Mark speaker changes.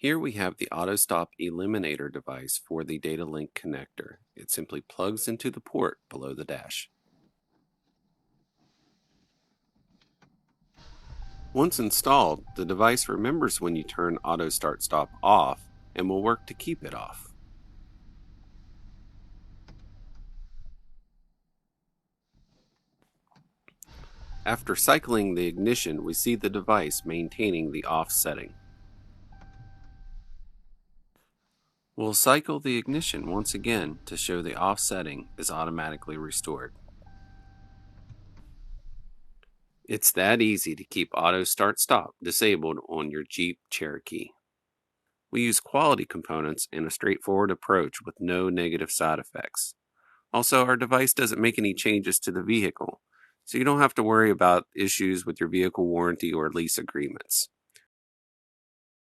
Speaker 1: Here we have the AutoStop Eliminator device for the data link connector. It simply plugs into the port below the dash. Once installed, the device remembers when you turn Auto Start Stop off and will work to keep it off. After cycling the ignition, we see the device maintaining the off setting. We'll cycle the ignition once again to show the off setting is automatically restored. It's that easy to keep Auto Start Stop disabled on your Jeep Cherokee. We use quality components and a straightforward approach with no negative side effects. Also, our device doesn't make any changes to the vehicle, so you don't have to worry about issues with your vehicle warranty or lease agreements.